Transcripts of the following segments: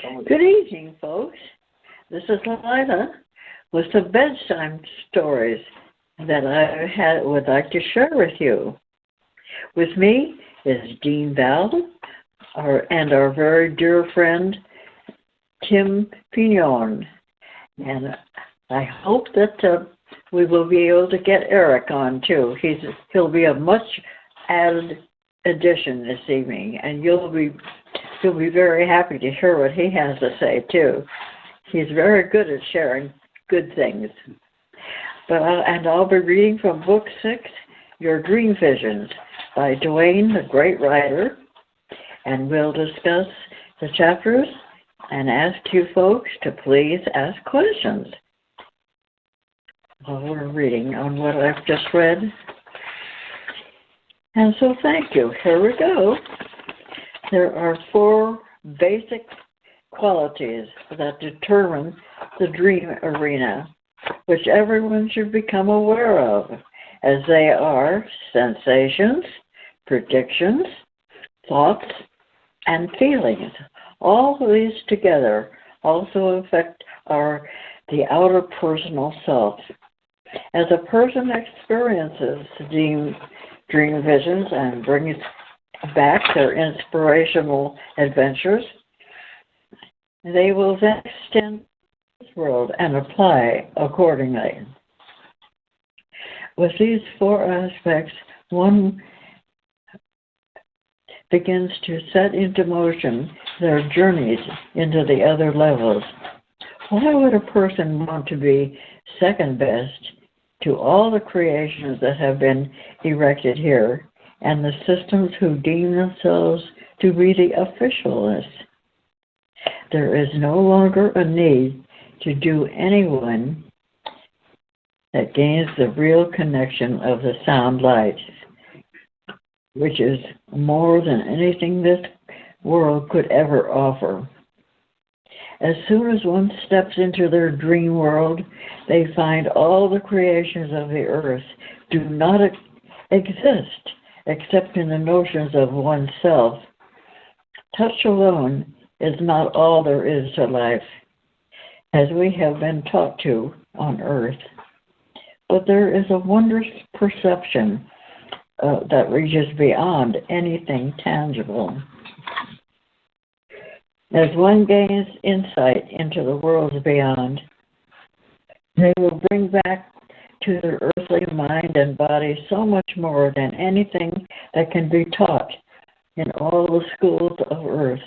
Good evening, folks. This is Lila with some bedtime stories that would like to share with you. With me is Dean Val and our very dear friend Tim Pinnon. And I hope that we will be able to get Erick on too. He'll be a much added addition this evening, and you'll be very happy to hear what he has to say too. He's very good at sharing good things. I'll be reading from Book 6, Your Dream Visions, by Dwayne, the great writer, and we'll discuss the chapters and ask you folks to please ask questions while we're reading on what I've just read. And so thank you. Here we go. There are 4 basic qualities that determine the dream arena, which everyone should become aware of, as they are sensations, predictions, thoughts, and feelings. All of these together also affect the outer personal self. As a person experiences dream visions and brings back their inspirational adventures, they will then extend this world and apply accordingly. With these 4 aspects, one begins to set into motion their journeys into the other levels. Why would a person want to be second best to all the creations that have been erected here and the systems who deem themselves to be the officialists? There is no longer a need to do anyone that gains the real connection of the sound light, which is more than anything this world could ever offer. As soon as one steps into their dream world, they find all the creations of the earth do not exist except in the notions of oneself. Touch alone is not all there is to life, as we have been taught to on earth. But there is a wondrous perception that reaches beyond anything tangible. As one gains insight into the worlds beyond, they will bring back to their earthly mind and body so much more than anything that can be taught in all the schools of earth.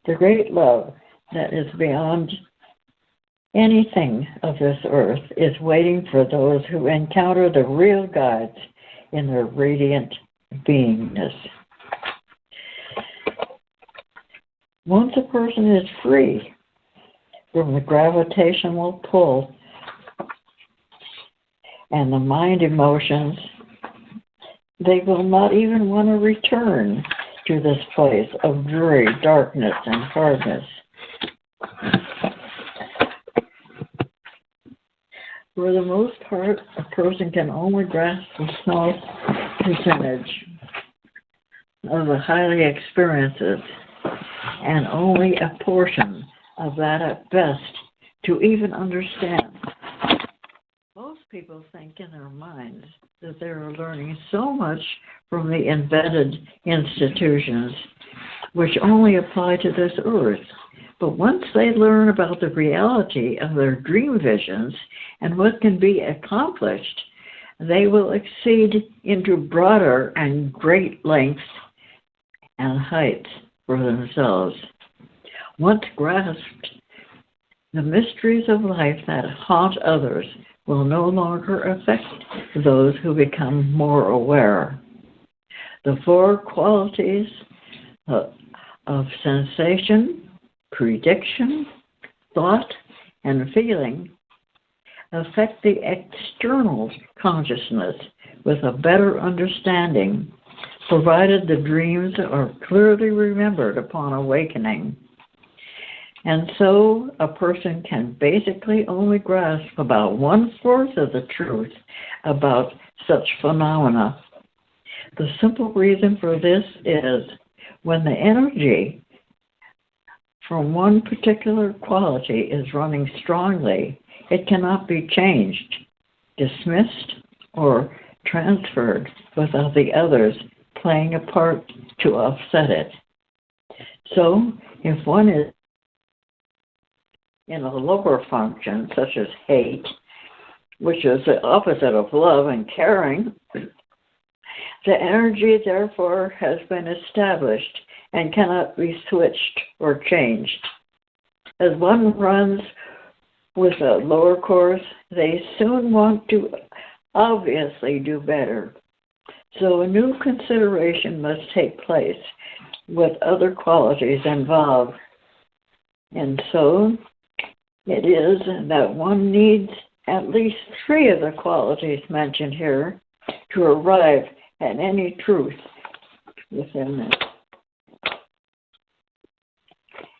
The great love that is beyond anything of this earth is waiting for those who encounter the real gods in their radiant beingness. Once a person is free from the gravitational pull and the mind emotions, they will not even want to return to this place of dreary darkness and hardness. For the most part, a person can only grasp a small percentage of the highly experiences, and only a portion of that at best to even understand. Most people think in their minds that they are learning so much from the invented institutions which only apply to this earth. But once they learn about the reality of their dream visions and what can be accomplished, they will exceed into broader and great lengths and heights for themselves. Once grasped, the mysteries of life that haunt others will no longer affect those who become more aware. The 4 qualities of sensation, prediction, thought, and feeling affect the external consciousness with a better understanding, provided the dreams are clearly remembered upon awakening. And so a person can basically only grasp about 1/4 of the truth about such phenomena. The simple reason for this is when the energy from one particular quality is running strongly, it cannot be changed, dismissed, or transferred without the others playing a part to offset it. So, if one is in a lower function, such as hate, which is the opposite of love and caring, the energy, therefore, has been established and cannot be switched or changed. As one runs with a lower course, they soon want to obviously do better. So a new consideration must take place with other qualities involved. And so it is that one needs at least 3 of the qualities mentioned here to arrive at any truth within it.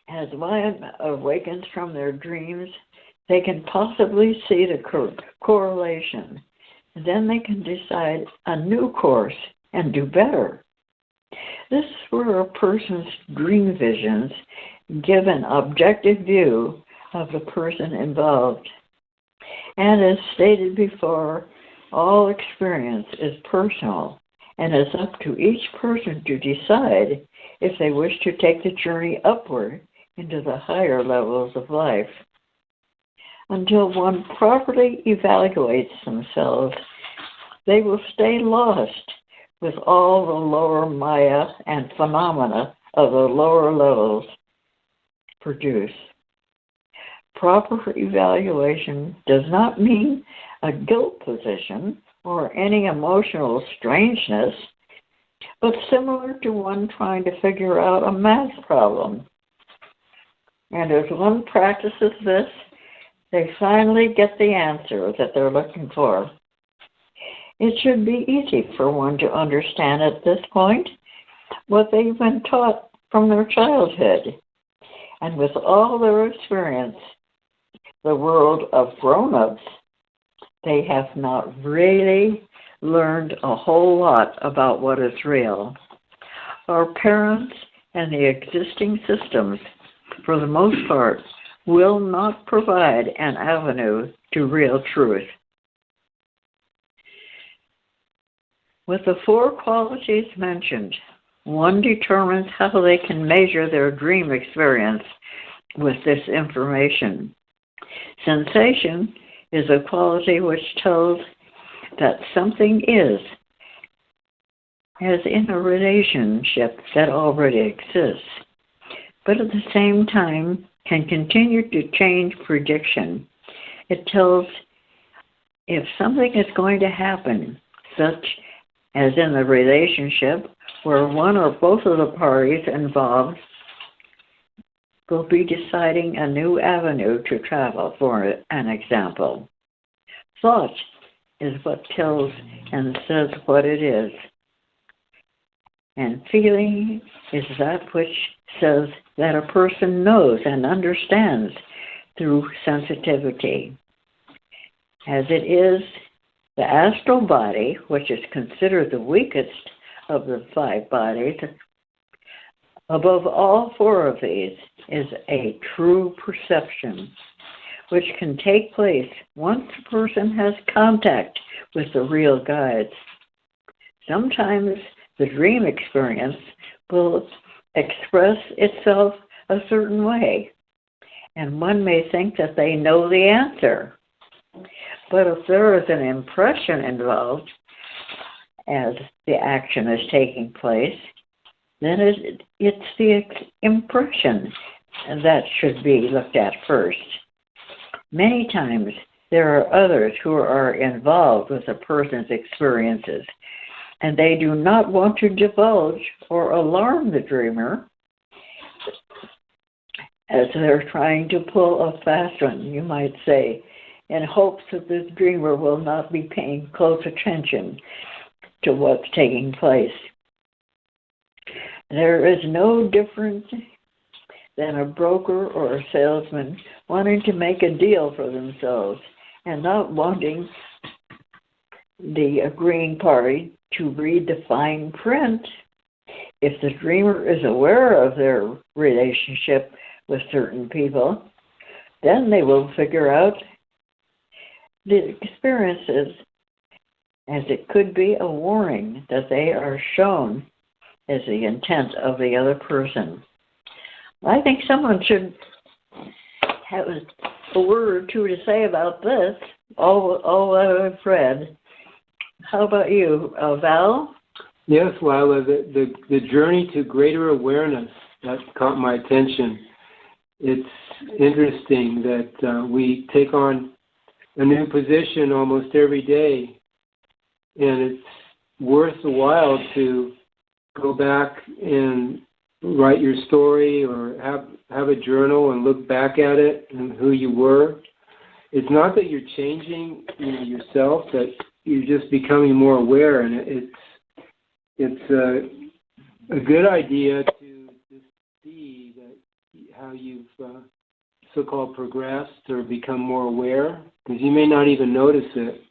As one awakens from their dreams, they can possibly see the correlation. Then they can decide a new course and do better. This is where a person's dream visions give an objective view of the person involved. And as stated before, all experience is personal, and it's up to each person to decide if they wish to take the journey upward into the higher levels of life. Until one properly evaluates themselves, they will stay lost with all the lower Maya and phenomena of the lower levels produce. Proper evaluation does not mean a guilt position or any emotional strangeness, but similar to one trying to figure out a math problem. And as one practices this, they finally get the answer that they're looking for. It should be easy for one to understand at this point what they've been taught from their childhood. And with all their experience, the world of grown-ups, they have not really learned a whole lot about what is real. Our parents and the existing systems, for the most part, will not provide an avenue to real truth. With the 4 qualities mentioned, one determines how they can measure their dream experience with this information. Sensation is a quality which tells that something is, as in a relationship that already exists, but at the same time can continue to change prediction. It tells if something is going to happen, such as in the relationship where one or both of the parties involved will be deciding a new avenue to travel, for an example. Thought is what tells and says what it is. And feeling is that which says that a person knows and understands through sensitivity. As it is, the astral body, which is considered the weakest of the 5 bodies, above all 4 of these, is a true perception, which can take place once a person has contact with the real guides. Sometimes the dream experience will express itself a certain way, and one may think that they know the answer. But if there is an impression involved as the action is taking place, then it's the impression that should be looked at first. Many times there are others who are involved with a person's experiences, and they do not want to divulge or alarm the dreamer as they're trying to pull a fast one, you might say, in hopes that this dreamer will not be paying close attention to what's taking place. There is no difference than a broker or a salesman wanting to make a deal for themselves and not wanting the agreeing party to read the fine print. If the dreamer is aware of their relationship with certain people, then they will figure out the experiences, as it could be a warning that they are shown as the intent of the other person. I think someone should have a word or two to say about this, all that I've read. How about you, Val? Yes, Lila, the journey to greater awareness, that caught my attention. It's interesting that we take on a new position almost every day, and it's worth a while to go back and write your story or have a journal and look back at it and who you were. It's not that you're changing yourself, that you're just becoming more aware, and it's a good idea to see that how you've so-called progressed or become more aware, because you may not even notice it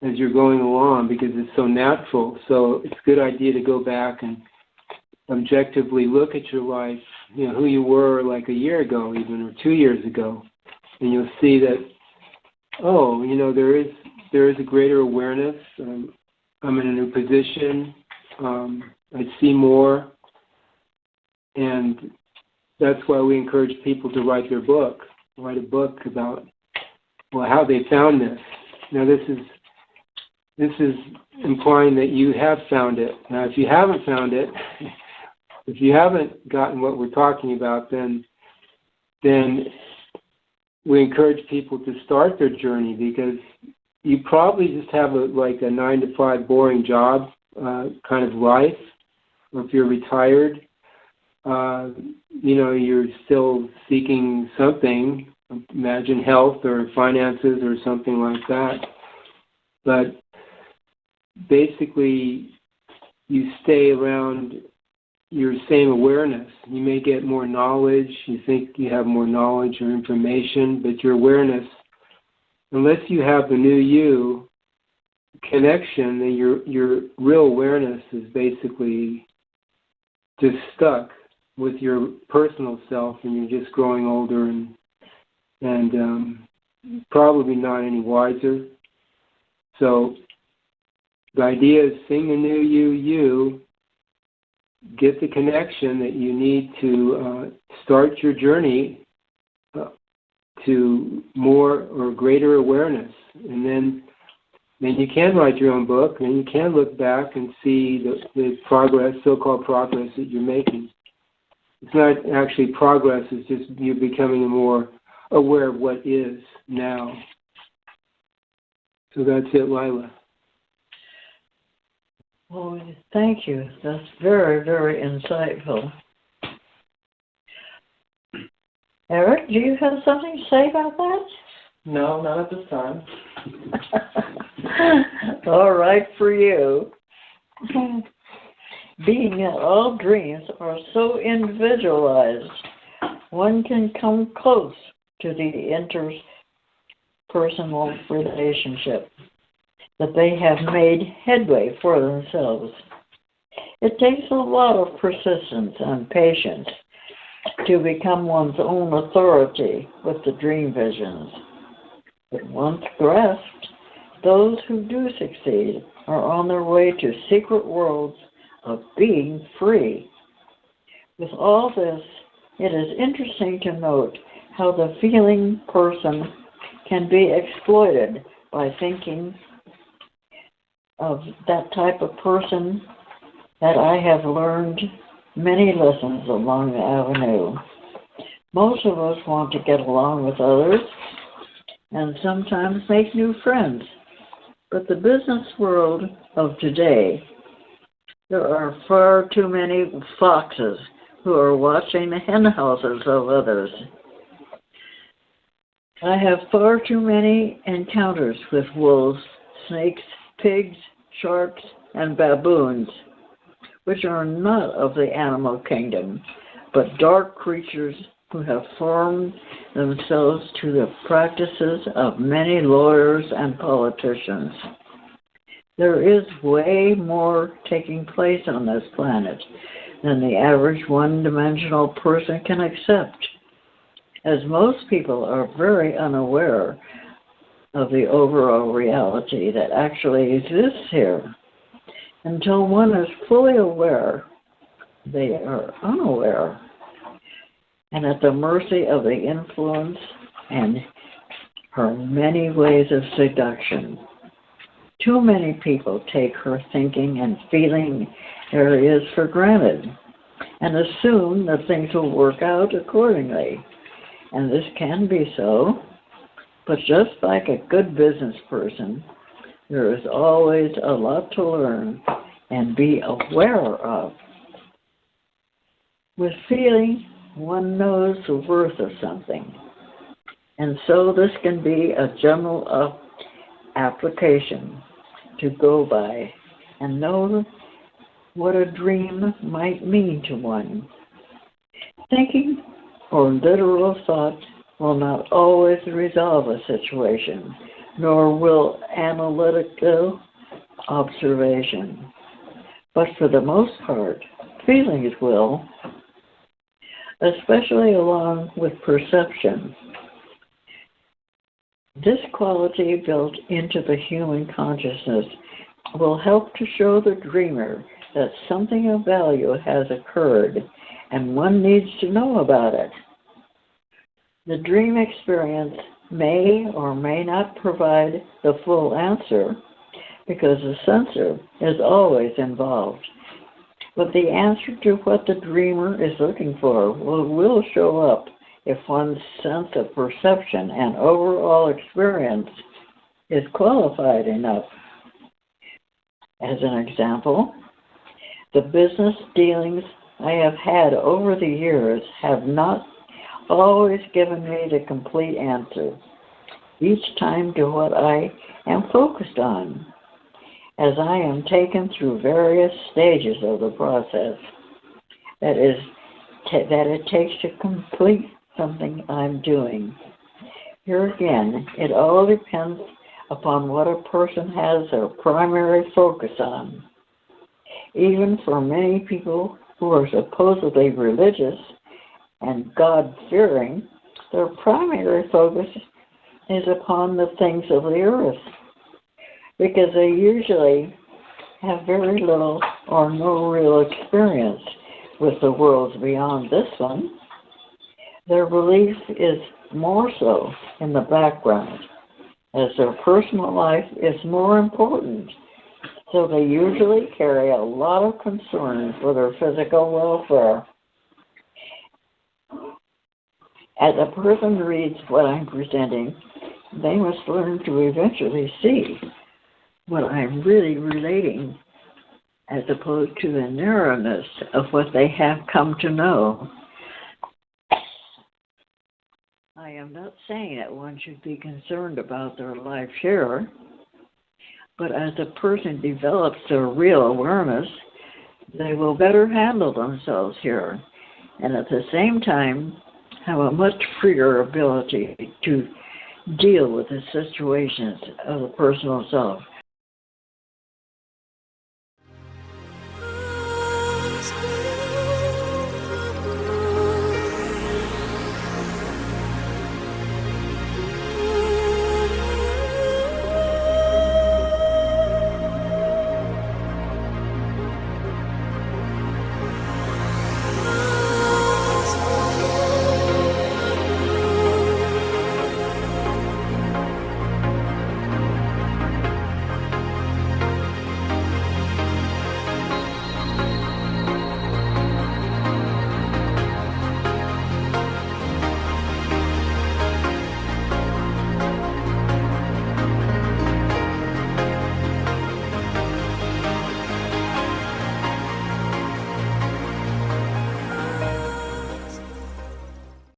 as you're going along because it's so natural. So it's a good idea to go back and objectively look at your life, who you were like a year ago even, or 2 years ago, and you'll see that, there is a greater awareness. I'm in a new position. I see more, and that's why we encourage people to write a book about how they found this. Now this is implying that you have found it. Now if you haven't found it, if you haven't gotten what we're talking about, then we encourage people to start their journey, because you probably just have a 9-to-5 boring job kind of life, or if you're retired, you're still seeking something, imagine health or finances or something like that. But basically, you stay around your same awareness. You may get more knowledge, you think you have more knowledge or information, but your awareness, unless you have the new you connection, then your real awareness is basically just stuck with your personal self, and you're just growing older and probably not any wiser. So the idea is sing the new you, get the connection that you need to start your journey to more or greater awareness. And then you can write your own book, and you can look back and see the progress, so-called progress that you're making. It's not actually progress, it's just you becoming more aware of what is now. So that's it, Lila. Well, thank you. That's very, very insightful. Erick, do you have something to say about that? No, not at this time. All right for you. Being that all dreams are so individualized, one can come close to the interpersonal relationship, that they have made headway for themselves. It takes a lot of persistence and patience to become one's own authority with the dream visions. But once grasped, those who do succeed are on their way to secret worlds of being free. With all this, it is interesting to note how the feeling person can be exploited by thinking of that type of person, that I have learned many lessons along the avenue. Most of us want to get along with others and sometimes make new friends. But the business world of today, there are far too many foxes who are watching the hen houses of others. I have far too many encounters with wolves, snakes, pigs, sharks, and baboons, which are not of the animal kingdom, but dark creatures who have formed themselves to the practices of many lawyers and politicians. There is way more taking place on this planet than the average one-dimensional person can accept, as most people are very unaware of the overall reality that actually exists here. Until one is fully aware, they are unaware and at the mercy of the influence and her many ways of seduction. Too many people take her thinking and feeling areas for granted and assume that things will work out accordingly. And this can be so, but just like a good business person, there is always a lot to learn and be aware of. With feeling, one knows the worth of something. And so this can be a general application to go by and know what a dream might mean to one. Thinking or literal thought will not always resolve a situation, nor will analytical observation. But for the most part, feelings will, especially along with perception. This quality built into the human consciousness will help to show the dreamer that something of value has occurred and one needs to know about it. The dream experience may or may not provide the full answer because the sensor is always involved. But the answer to what the dreamer is looking for will show up if one's sense of perception and overall experience is qualified enough. As an example, the business dealings I have had over the years have not always given me the complete answer, each time to what I am focused on, as I am taken through various stages of the process that it takes to complete something I'm doing. Here again, it all depends upon what a person has their primary focus on. Even for many people who are supposedly religious and God-fearing, their primary focus is upon the things of the earth, because they usually have very little or no real experience with the worlds beyond this one. Their belief is more so in the background, as their personal life is more important, so they usually carry a lot of concern for their physical welfare. As a person reads what I'm presenting, they must learn to eventually see what I'm really relating, as opposed to the narrowness of what they have come to know. I am not saying that one should be concerned about their life here, but as a person develops their real awareness, they will better handle themselves here, and at the same time have a much freer ability to deal with the situations of the personal self.